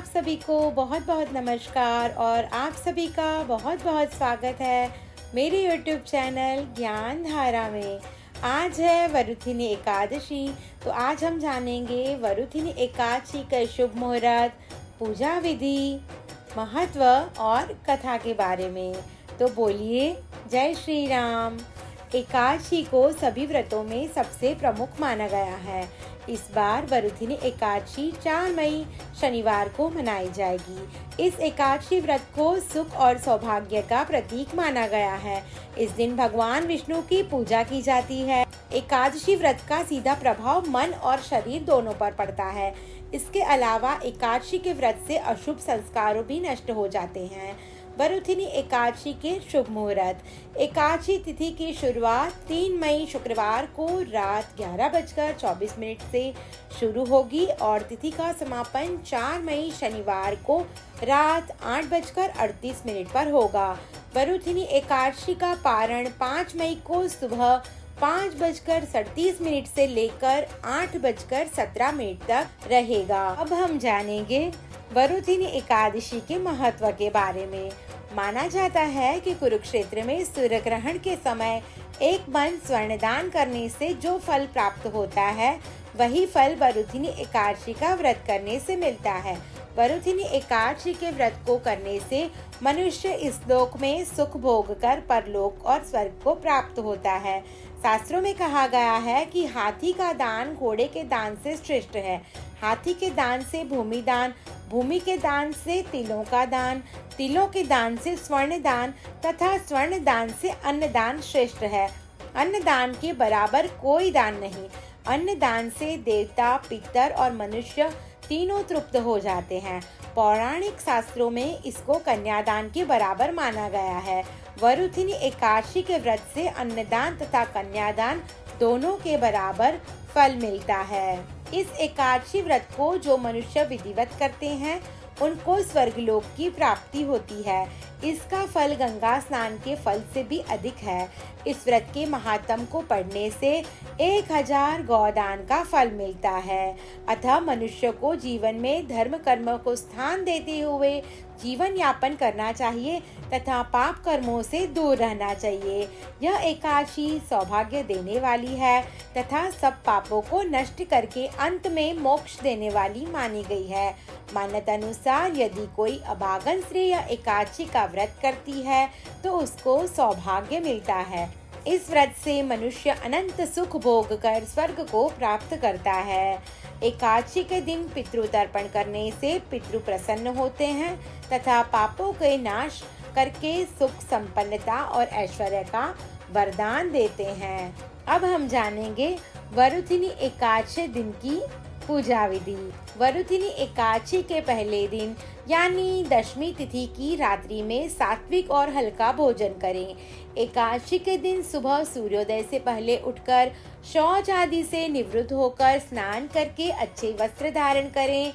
आप सभी को बहुत बहुत नमस्कार और आप सभी का बहुत बहुत स्वागत है मेरे YouTube चैनल ज्ञान धारा में। आज है वरुथिनी एकादशी, तो आज हम जानेंगे वरुथिनी एकादशी का शुभ मुहूर्त, पूजा विधि, महत्व और कथा के बारे में। तो बोलिए जय श्री राम। एकादशी को सभी व्रतों में सबसे प्रमुख माना गया है। इस बार वरुथिनी एकादशी 4 मई शनिवार को मनाई जाएगी। इस एकादशी व्रत को सुख और सौभाग्य का प्रतीक माना गया है। इस दिन भगवान विष्णु की पूजा की जाती है। एकादशी व्रत का सीधा प्रभाव मन और शरीर दोनों पर पड़ता है। इसके अलावा एकादशी के व्रत से अशुभ संस्कारों भी नष्ट हो जाते हैं। वरुथिनी एकादशी के शुभ मुहूर्त। एकादशी तिथि की शुरुआत 3 मई शुक्रवार को रात 11:24 से शुरू होगी और तिथि का समापन 4 मई शनिवार को रात 8:38 पर होगा। वरुथिनी एकादशी का पारण 5 मई को सुबह 5:37 से लेकर 8:17 तक रहेगा। अब हम जानेंगे वरुथिनी एकादशी के महत्व के बारे में। माना जाता है कि कुरुक्षेत्र में सूर्य ग्रहण के समय एक मन स्वर्णदान करने से जो फल प्राप्त होता है, वही फल वरुथिनी एकादशी का व्रत करने से मिलता है। वरुथिनी एकादशी के व्रत को करने से मनुष्य इस लोक में सुख भोग कर परलोक और स्वर्ग को प्राप्त होता है। शास्त्रों में कहा गया है कि हाथी का दान घोड़े के दान से श्रेष्ठ है। हाथी के दान से भूमि दान, भूमि के दान से तिलों का दान, तिलों के दान से स्वर्ण दान तथा स्वर्ण दान से अन्न दान श्रेष्ठ है। अन्न दान के बराबर कोई दान नहीं। अन्न दान से देवता, पितर और मनुष्य तीनों तृप्त हो जाते हैं। पौराणिक शास्त्रों में इसको कन्यादान के बराबर माना गया है। वरुथिनी एकादशी के व्रत से अन्नदान तथा कन्यादान दोनों के बराबर फल मिलता है। इस एकादशी व्रत को जो मनुष्य विधिवत करते हैं, उनको स्वर्गलोक की प्राप्ति होती है। इसका फल गंगा स्नान के फल से भी अधिक है। इस व्रत के महात्म को पढ़ने से 1000 गौदान का फल मिलता है। अतः मनुष्य को जीवन में धर्म कर्म को स्थान देते हुए जीवन यापन करना चाहिए तथा पाप कर्मों से दूर रहना चाहिए। यह एकादशी सौभाग्य देने वाली है तथा सब पापों को नष्ट करके अंत में मोक्ष देने वाली मानी गई है। मान्यता अनुसार यदि कोई अभागन स्त्री या एकादशी का व्रत करती है तो उसको सौभाग्य मिलता है। इस व्रत से मनुष्य अनंत सुख भोग कर स्वर्ग को प्राप्त करता है। एकादशी के दिन पितृ तर्पण करने से पितृ प्रसन्न होते हैं तथा पापों के नाश करके सुख संपन्नता और ऐश्वर्य का वरदान देते हैं। अब हम जानेंगे वरुथिनी एकादशी दिन की पूजा विधि। वरुथिनी एकादशी के पहले दिन यानी दशमी तिथि की रात्रि में सात्विक और हल्का भोजन करें। एकादशी के दिन सुबह सूर्योदय से पहले उठकर शौच आदि से निवृत्त होकर स्नान करके अच्छे वस्त्र धारण करें।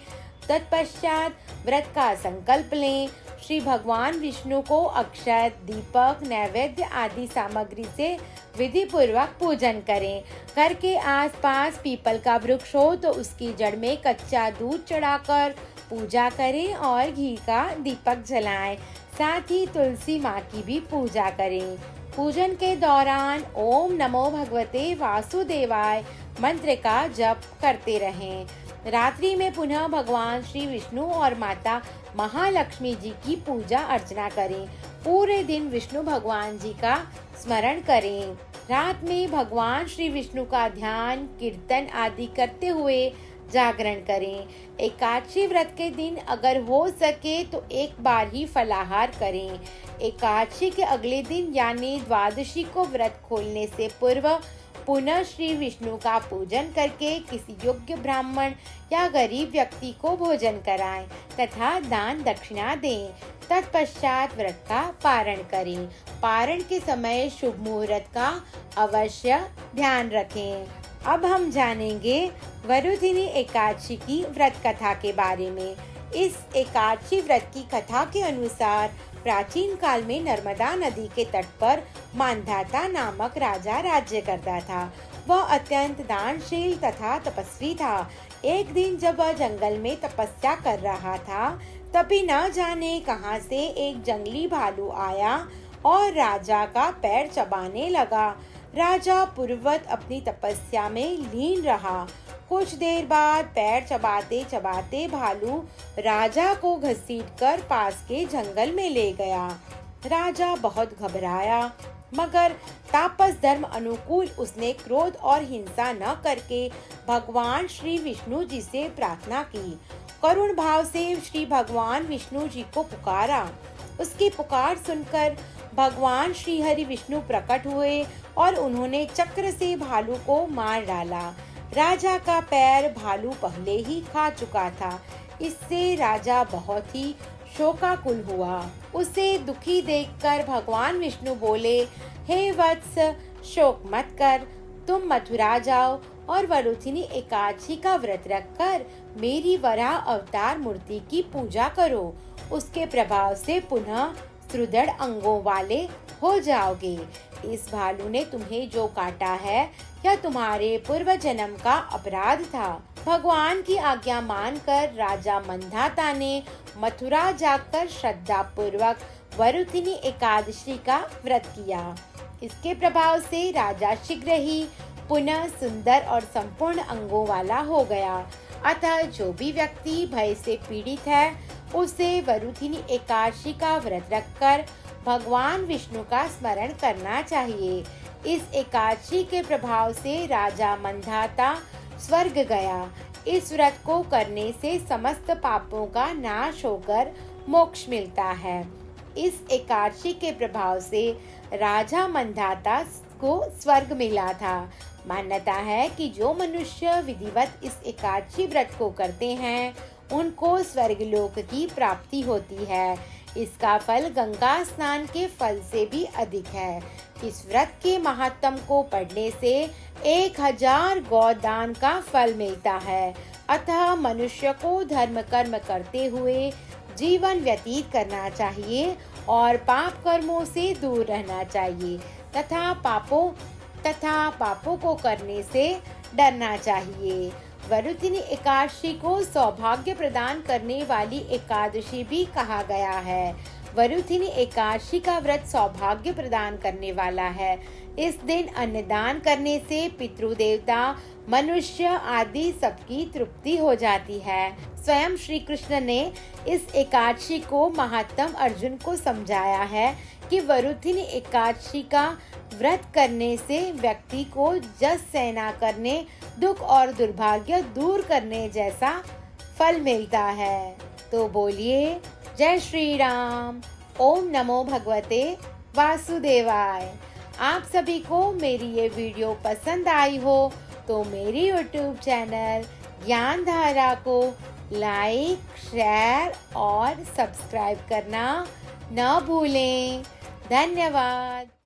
तत्पश्चात व्रत का संकल्प लें। श्री भगवान विष्णु को अक्षत, दीपक, नैवेद्य आदि सामग्री से विधि पूर्वक पूजन करें। घर के आसपास पीपल का वृक्ष हो तो उसकी जड़ में कच्चा दूध चढ़ाकर पूजा करें और घी का दीपक जलाएं। साथ ही तुलसी माँ की भी पूजा करें। पूजन के दौरान ओम नमो भगवते वासुदेवाय मंत्र का जप करते रहें। रात्रि में पुनः भगवान श्री विष्णु और माता महालक्ष्मी जी की पूजा अर्चना करें। पूरे दिन विष्णु भगवान जी का स्मरण करें। रात में भगवान श्री विष्णु का ध्यान, कीर्तन आदि करते हुए जागरण करें। एकादशी व्रत के दिन अगर हो सके तो एक बार ही फलाहार करें। एकादशी के अगले दिन यानी द्वादशी को व्रत खोलने से पूर्व पुनः श्री विष्णु का पूजन करके किसी योग्य ब्राह्मण या गरीब व्यक्ति को भोजन कराएं तथा दान दक्षिणा दें। तत्पश्चात व्रत का पारण करें। पारण के समय शुभ मुहूर्त का अवश्य ध्यान रखें। अब हम जानेंगे वरुथिनी एकादशी की व्रत कथा के बारे में। इस एकादशी व्रत की कथा के अनुसार प्राचीन काल में नर्मदा नदी के तट पर मांधाता नामक राजा राज्य करता था। वह अत्यंत दानशील तथा तपस्वी था। एक दिन जब वह जंगल में तपस्या कर रहा था, तभी न जाने कहां से एक जंगली भालू आया और राजा का पैर चबाने लगा। राजा पूर्ववत अपनी तपस्या में लीन रहा। कुछ देर बाद पैर चबाते चबाते भालू राजा को घसीटकर पास के जंगल में ले गया। राजा बहुत घबराया, मगर तापस धर्म अनुकूल उसने क्रोध और हिंसा न करके भगवान श्री विष्णु जी से प्रार्थना की। करुण भाव से श्री भगवान विष्णु जी को पुकारा। उसकी पुकार सुनकर भगवान श्री हरि विष्णु प्रकट हुए और उन्होंने चक्र से भालू को मार डाला। राजा का पैर भालू पहले ही खा चुका था। इससे राजा बहुत ही शोकाकुल हुआ। उसे दुखी देखकर भगवान विष्णु बोले, हे वत्स, शोक मत कर, तुम मथुरा जाओ और वरुथिनी एकादशी का व्रत रखकर मेरी वराह अवतार मूर्ति की पूजा करो। उसके प्रभाव से पुनः सुदृढ़ अंगों वाले हो जाओगे। इस भालू ने तुम्हें जो काटा है, यह तुम्हारे पूर्व जन्म का अपराध था। भगवान की आज्ञा मानकर राजा मंधाता ने मथुरा जाकर श्रद्धा पूर्वक वरुथिनी एकादशी का व्रत किया। इसके प्रभाव से राजा शीघ्र ही पुनः सुंदर और संपूर्ण अंगों वाला हो गया। अतः जो भी व्यक्ति भय से पीड़ित है, उसे वरुथिनी एकादशी का व्रत रखकर भगवान विष्णु का स्मरण करना चाहिए। इस एकादशी के प्रभाव से राजा मंधाता स्वर्ग गया। इस व्रत को करने से समस्त पापों का नाश होकर मोक्ष मिलता है। इस एकादशी के प्रभाव से राजा मंधाता को स्वर्ग मिला था। मान्यता है कि जो मनुष्य विधिवत इस एकादशी व्रत को करते हैं, उनको स्वर्गलोक की प्राप्ति होती है। इसका फल गंगा स्नान के फल से भी अधिक है। इस व्रत के महात्म को पढ़ने से 1000 गौदान का फल मिलता है। अतः मनुष्य को धर्म कर्म करते हुए जीवन व्यतीत करना चाहिए और पाप कर्मों से दूर रहना चाहिए तथा पापों को करने से डरना चाहिए। वरुथिनी एकादशी को सौभाग्य प्रदान करने वाली एकादशी भी कहा गया है। वरुथिनी एकादशी का व्रत सौभाग्य प्रदान करने वाला है। इस दिन अन्नदान करने से पितृदेवता, मनुष्य आदि सबकी तृप्ति हो जाती है। स्वयं श्री कृष्ण ने इस एकादशी को महात्म अर्जुन को समझाया है कि वरुथिनी एकादशी का व्रत करने से व्यक्ति को जस सेना करने, दुख और दुर्भाग्य दूर करने जैसा फल मिलता है। तो बोलिए जय श्री राम। ओम नमो भगवते वासुदेवाय। आप सभी को मेरी ये वीडियो पसंद आई हो तो मेरी यूट्यूब चैनल ज्ञान धारा को लाइक, शेयर और सब्सक्राइब करना न भूलें। धन्यवाद।